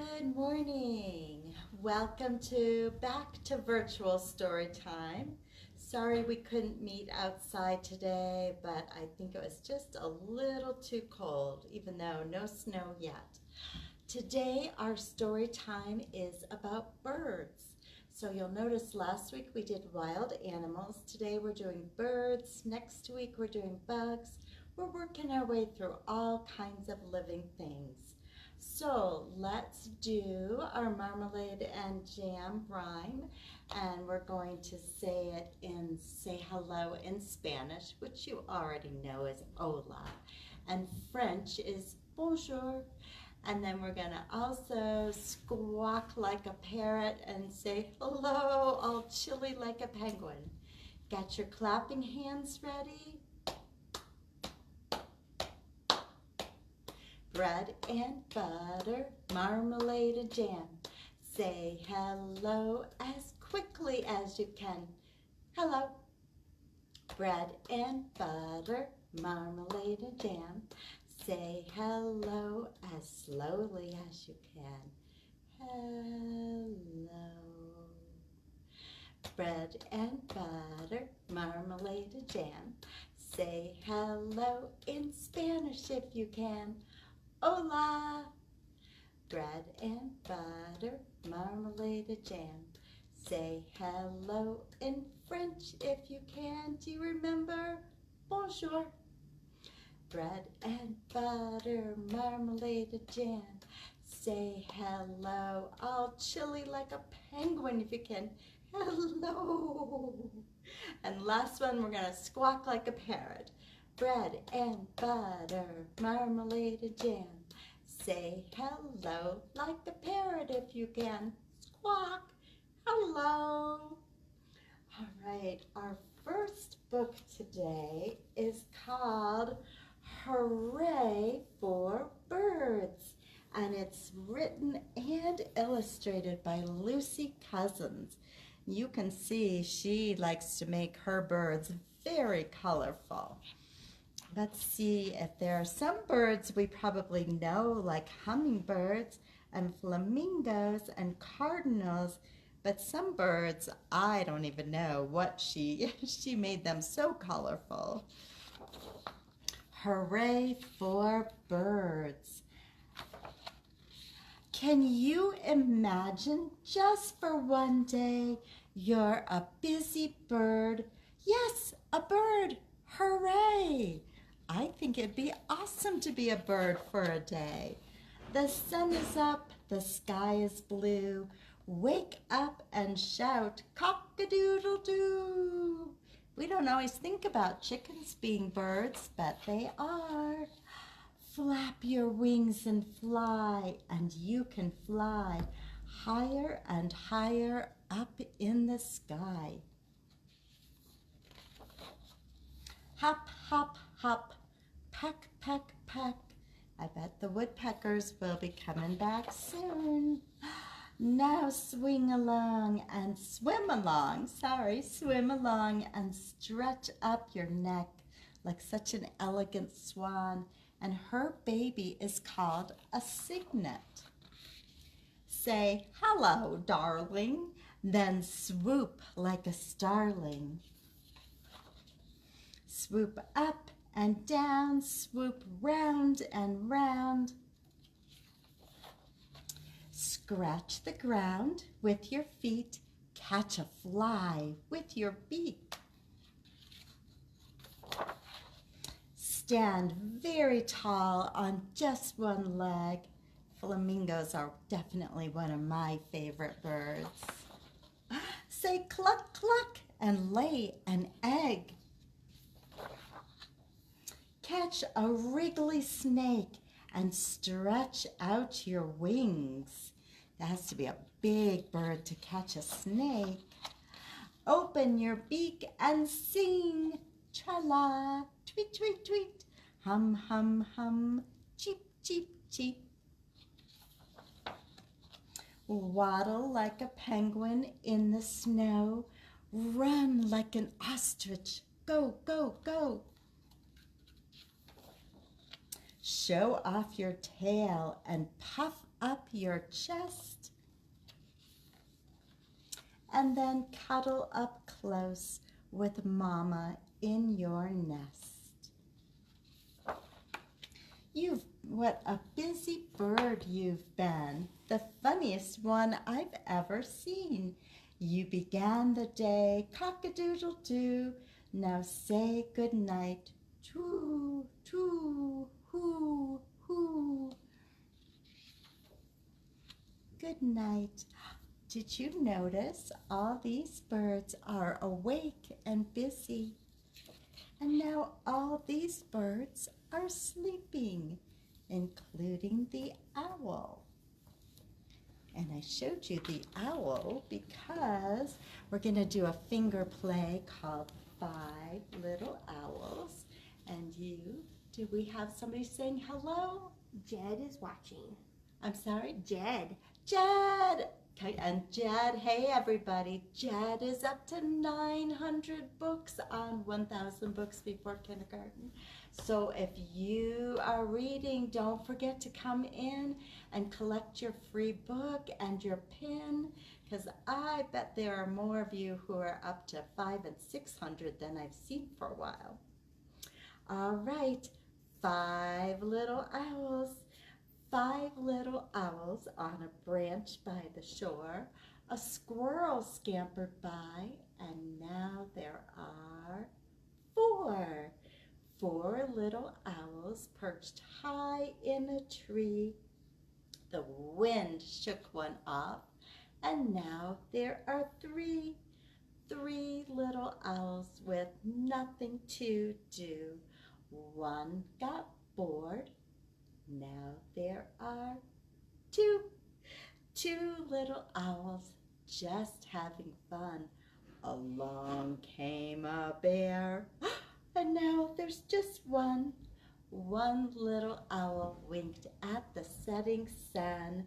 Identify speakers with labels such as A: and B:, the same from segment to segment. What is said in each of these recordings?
A: Good morning. Welcome back to virtual story time. Sorry we couldn't meet outside today, but I think it was just a little too cold, even though no snow yet. Today our story time is about birds. So you'll notice last week we did wild animals. Today we're doing birds. Next week we're doing bugs. We're working our way through all kinds of living things. So let's do our marmalade and jam rhyme, and we're going to say hello in Spanish, which you already know is hola, and French is bonjour. And then we're gonna also squawk like a parrot and say hello, all chilly like a penguin. Got your clapping hands ready? Bread and butter, marmalade and jam. Say hello as quickly as you can. Hello. Bread and butter, marmalade and jam. Say hello as slowly as you can. Hello. Bread and butter, marmalade and jam. Say hello in Spanish if you can. Hola! Bread and butter, marmalade and jam. Say hello in French if you can. Do you remember? Bonjour. Bread and butter, marmalade and jam. Say hello, all chilly like a penguin if you can. Hello. And last one, we're gonna squawk like a parrot. Bread and butter, marmalade and jam. Say hello like a parrot if you can. Squawk. Hello. All right, our first book today is called Hooray for Birds, and it's written and illustrated by Lucy Cousins. You can see she likes to make her birds very colorful. Let's see if there are some birds we probably know, like hummingbirds and flamingos and cardinals, but some birds I don't even know what she made them so colorful. Hooray for birds. Can you imagine just for one day you're a busy bird? Yes, a bird. Hooray! I think it'd be awesome to be a bird for a day. The sun is up, the sky is blue. Wake up and shout, cock-a-doodle-doo. We don't always think about chickens being birds, but they are. Flap your wings and fly, and you can fly higher and higher up in the sky. Hop, hop, hop, peck, peck, peck. I bet the woodpeckers will be coming back soon. Now swing along and swim along. Swim along and stretch up your neck like such an elegant swan. And her baby is called a cygnet. Say, hello, darling, then swoop like a starling. Swoop up and down, swoop round and round. Scratch the ground with your feet, catch a fly with your beak. Stand very tall on just one leg. Flamingos are definitely one of my favorite birds. Say cluck, cluck, and lay an egg. Catch a wriggly snake and stretch out your wings. That has to be a big bird to catch a snake. Open your beak and sing. Tra-la, tweet, tweet, tweet. Hum, hum, hum. Cheep, cheep, cheep. Waddle like a penguin in the snow. Run like an ostrich. Go, go, go. Show off your tail and puff up your chest, and then cuddle up close with Mama in your nest. What a busy bird you've been, the funniest one I've ever seen. You began the day cock-a-doodle-doo, now say good night, too, too, hoo, hoo. Good night. Did you notice all these birds are awake and busy? And now all these birds are sleeping, including the owl. And I showed you the owl because we're going to do a finger play called 5 Little Owls. And do we have somebody saying hello?
B: Jed is watching.
A: I'm sorry?
B: Jed.
A: Jed! Okay, and Jed, hey everybody, Jed is up to 900 books on 1,000 Books Before Kindergarten. So if you are reading, don't forget to come in and collect your free book and your pin, because I bet there are more of you who are up to 500 and 600 than I've seen for a while. All right, 5 little owls. 5 little owls on a branch by the shore. A squirrel scampered by, and now there are 4. 4 little owls perched high in a tree. The wind shook one off, and now there are 3. 3 little owls with nothing to do. One got bored. Now there are 2. 2 little owls just having fun. Along came a bear, and now there's just 1. 1 little owl winked at the setting sun,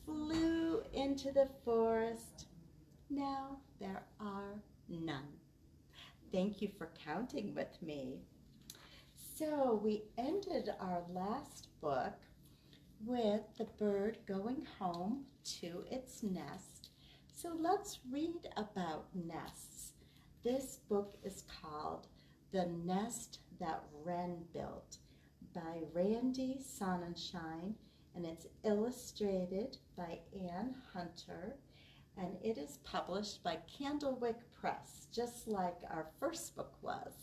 A: flew into the forest. Now there are none. Thank you for counting with me. So we ended our last book with the bird going home to its nest. So let's read about nests. This book is called The Nest That Wren Built by Randi Soneshine, and it's illustrated by Ann Hunter, and it is published by Candlewick Press, just like our first book was.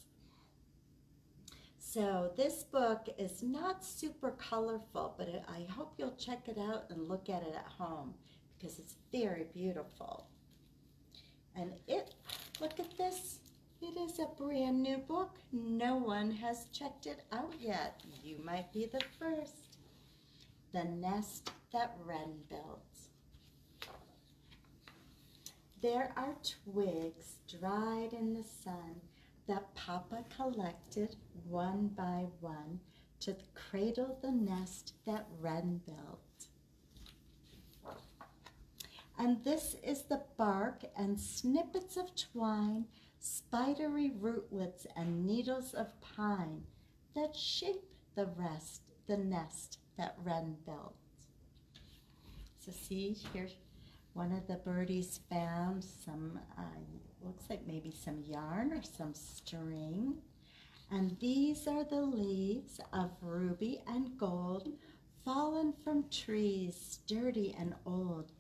A: So this book is not super colorful, but I hope you'll check it out and look at it at home because it's very beautiful. And look at this, it is a brand new book. No one has checked it out yet. You might be the first. The Nest That Wren Built. There are twigs dried in the sun that Papa collected one by one to cradle the nest that Wren built. And this is the bark and snippets of twine, spidery rootlets and needles of pine that shape the nest that Wren built. So see, here one of the birdies found some, looks like maybe some yarn or some string. And these are the leaves of ruby and gold, fallen from trees sturdy and old,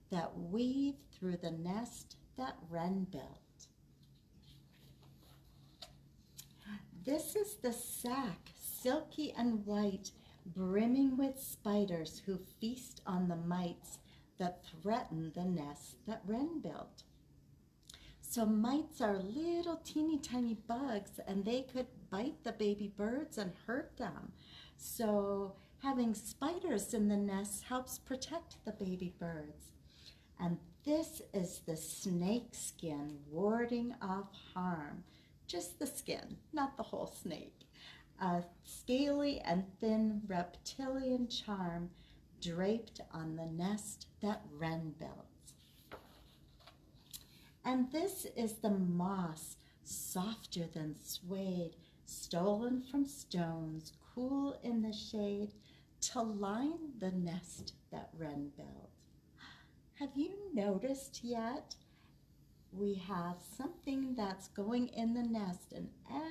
A: that weave through the nest that Wren built. This is the sack, silky and white, brimming with spiders who feast on the mites that threaten the nest that Wren built. So mites are little teeny tiny bugs, and they could bite the baby birds and hurt them. So having spiders in the nest helps protect the baby birds. And this is the snake skin warding off harm. Just the skin, not the whole snake. A scaly and thin reptilian charm draped on the nest that Wren built. And this is the moss, softer than suede, stolen from stones, cool in the shade, to line the nest that Wren built. Have you noticed yet? We have something that's going in the nest, and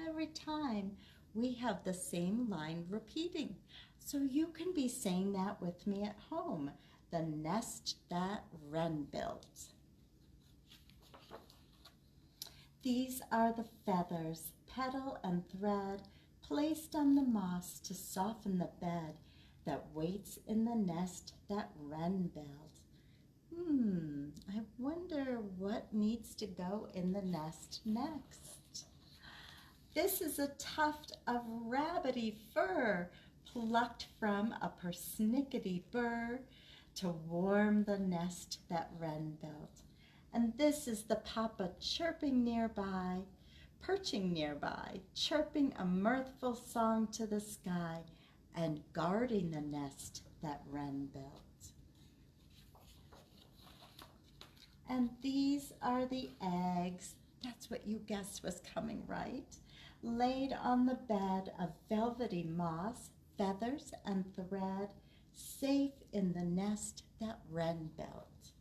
A: every time we have the same line repeating. So you can be saying that with me at home. The nest that Wren built. These are the feathers, petal and thread, placed on the moss to soften the bed that waits in the nest that Wren built. I wonder what needs to go in the nest next. This is a tuft of rabbity fur plucked from a persnickety burr to warm the nest that Wren built. And this is the papa chirping nearby, perching nearby, chirping a mirthful song to the sky and guarding the nest that Wren built. And these are the eggs. That's what you guessed was coming, right? Laid on the bed of velvety moss, feathers and thread, safe in the nest that Wren built.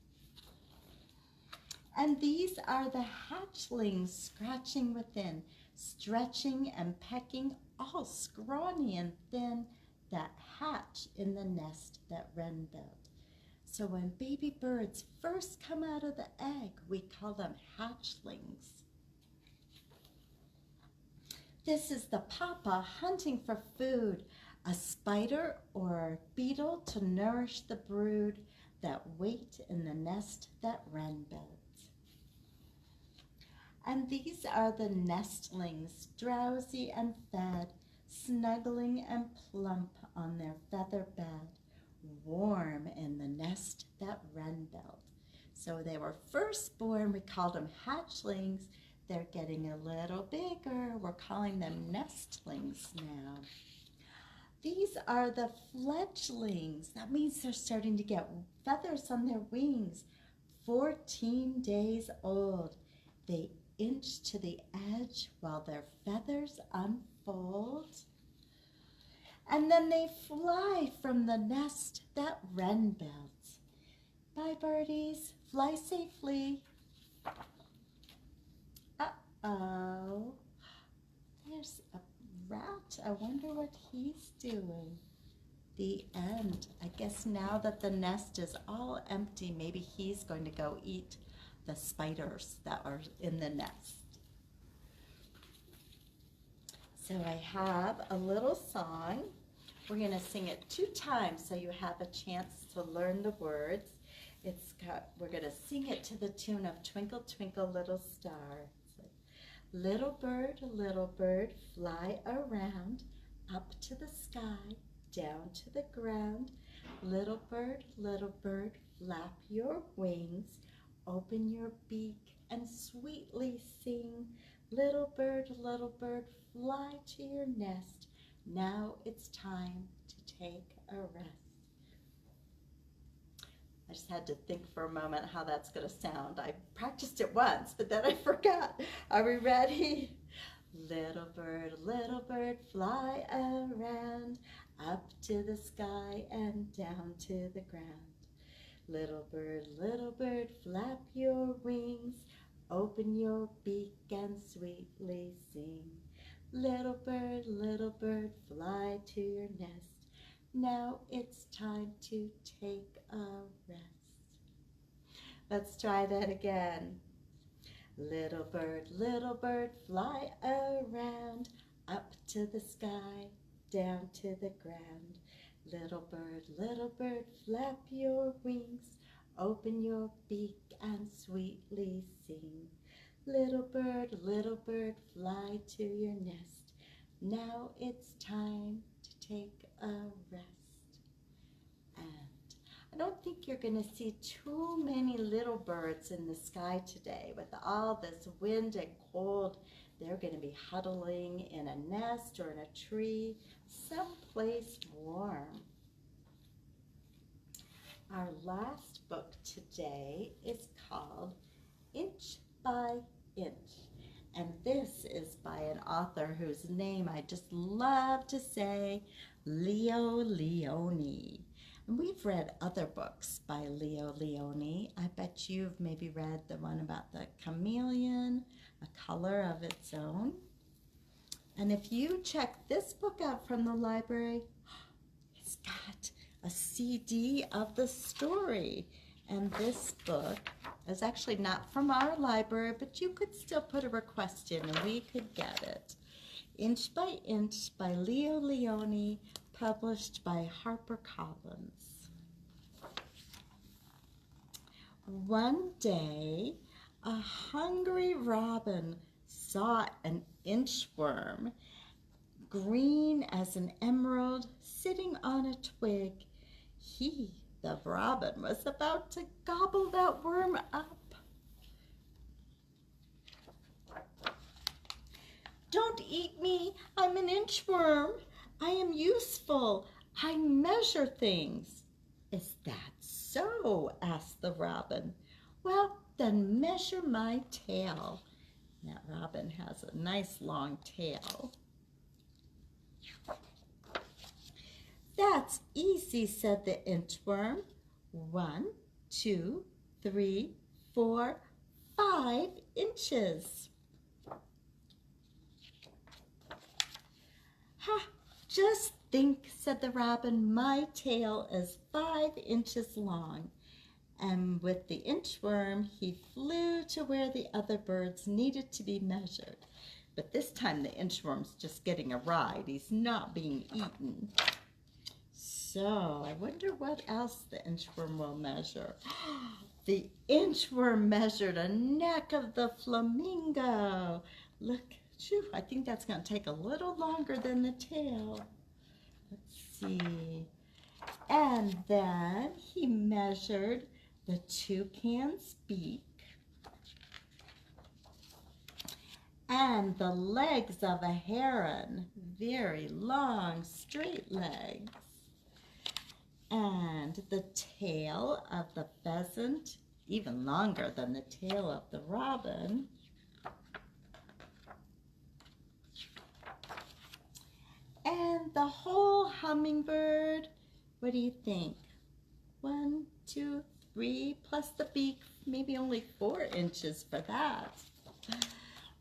A: And these are the hatchlings scratching within, stretching and pecking, all scrawny and thin, that hatch in the nest that Wren built. So when baby birds first come out of the egg, we call them hatchlings. This is the papa hunting for food, a spider or a beetle to nourish the brood that wait in the nest that Wren built. And these are the nestlings, drowsy and fed, snuggling and plump on their feather bed, warm in the nest that Wren built. So they were first born, we called them hatchlings. They're getting a little bigger. We're calling them nestlings now. These are the fledglings. That means they're starting to get feathers on their wings. 14 days old. They inch to the edge while their feathers unfold. And then they fly from the nest that Wren built. Bye, birdies. Fly safely. Uh-oh. There's a rat. I wonder what he's doing. The end. I guess now that the nest is all empty, maybe he's going to go eat the spiders that are in the nest. So I have a little song. We're going to sing it 2 times so you have a chance to learn the words. We're going to sing it to the tune of Twinkle, Twinkle, Little Star. Little bird, fly around, up to the sky, down to the ground. Little bird, flap your wings, open your beak and sweetly sing. Little bird, fly to your nest. Now it's time to take a rest. I just had to think for a moment how that's going to sound. I practiced it once, but then I forgot. Are we ready? Little bird, fly around, up to the sky and down to the ground. Little bird, flap your wings, open your beak and sweetly sing. Little bird, fly to your nest. Now it's time to take a rest. Let's try that again. Little bird, fly around, up to the sky, down to the ground. Little bird, flap your wings, open your beak and sweetly sing. Little bird, fly to your nest. Now it's time to take a rest. And I don't think you're going to see too many little birds in the sky today. With all this wind and cold, they're going to be huddling in a nest or in a tree, someplace warm. Our last book today is called Inch by Inch, And this is by an author whose name I just love to say, Lionni. And we've read other books by Lionni. I bet you've maybe read the one about the chameleon, A Color of Its Own. And if you check this book out from the library, it's got a CD of the story. And this book is actually not from our library, but you could still put a request in and we could get it. Inch by Inch by Lionni, published by Harper Collins. One day, a hungry robin saw an inchworm, green as an emerald, sitting on a twig. The robin, was about to gobble that worm up. "Don't eat me, I'm an inchworm. I am useful. I measure things." "Is that so?" asked the robin. "Well, then measure my tail." That robin has a nice long tail. "That's easy," said the inchworm. 1, 2, 3, 4, 5 inches. "Ha, just think," said the robin, "my tail is 5 inches long." And with the inchworm, he flew to where the other birds needed to be measured. But this time the inchworm's just getting a ride. He's not being eaten. So I wonder what else the inchworm will measure. The inchworm measured a neck of the flamingo. Look, phew, I think that's going to take a little longer than the tail. Let's see. And then he measured the toucan's beak and the legs of a heron, very long, straight legs. And the tail of the pheasant, even longer than the tail of the robin. And the whole hummingbird, what do you think? 1, 2, 3, plus the beak, maybe only 4 inches for that.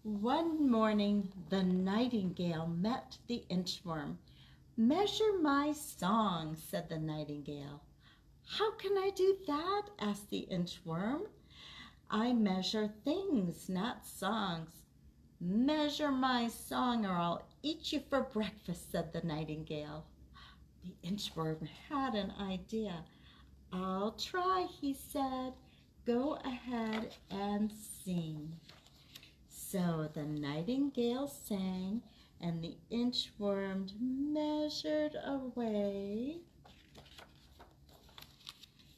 A: One morning, the nightingale met the inchworm. "Measure my song," said the nightingale. "How can I do that?" asked the inchworm. "I measure things, not songs." "Measure my song or I'll eat you for breakfast," said the nightingale. The inchworm had an idea. "I'll try," he said. "Go ahead and sing." So the nightingale sang, and the inchworm measured away.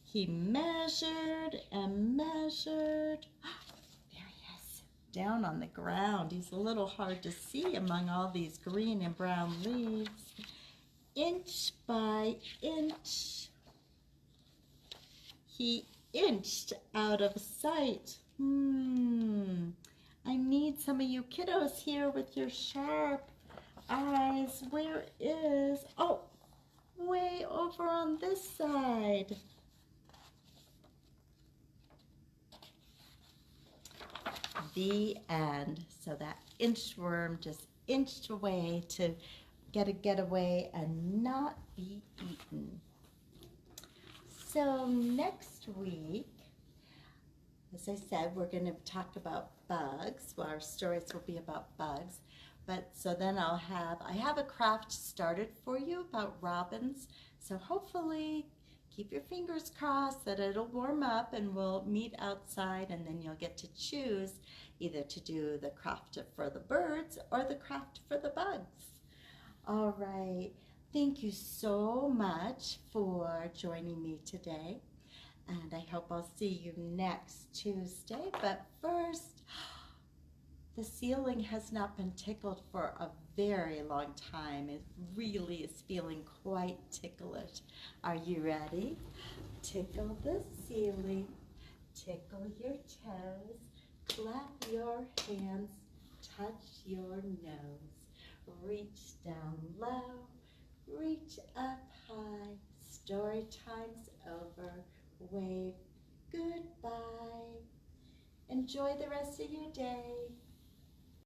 A: He measured and measured. There he is, down on the ground. He's a little hard to see among all these green and brown leaves. Inch by inch, he inched out of sight. I need some of you kiddos here with your sharp eyes. Where is, oh, way over on this side. The end. So that inchworm just inched away to get a getaway and not be eaten. So next week, as I said, we're going to talk about bugs. Well, our stories will be about bugs. But so then I have a craft started for you about robins. So hopefully keep your fingers crossed that it'll warm up and we'll meet outside, and then you'll get to choose either to do the craft for the birds or the craft for the bugs. All right. Thank you so much for joining me today. And I hope I'll see you next Tuesday. But first, the ceiling has not been tickled for a very long time. It really is feeling quite ticklish. Are you ready? Tickle the ceiling, tickle your toes, clap your hands, touch your nose. Reach down low, reach up high. Story time's over, wave goodbye. Enjoy the rest of your day.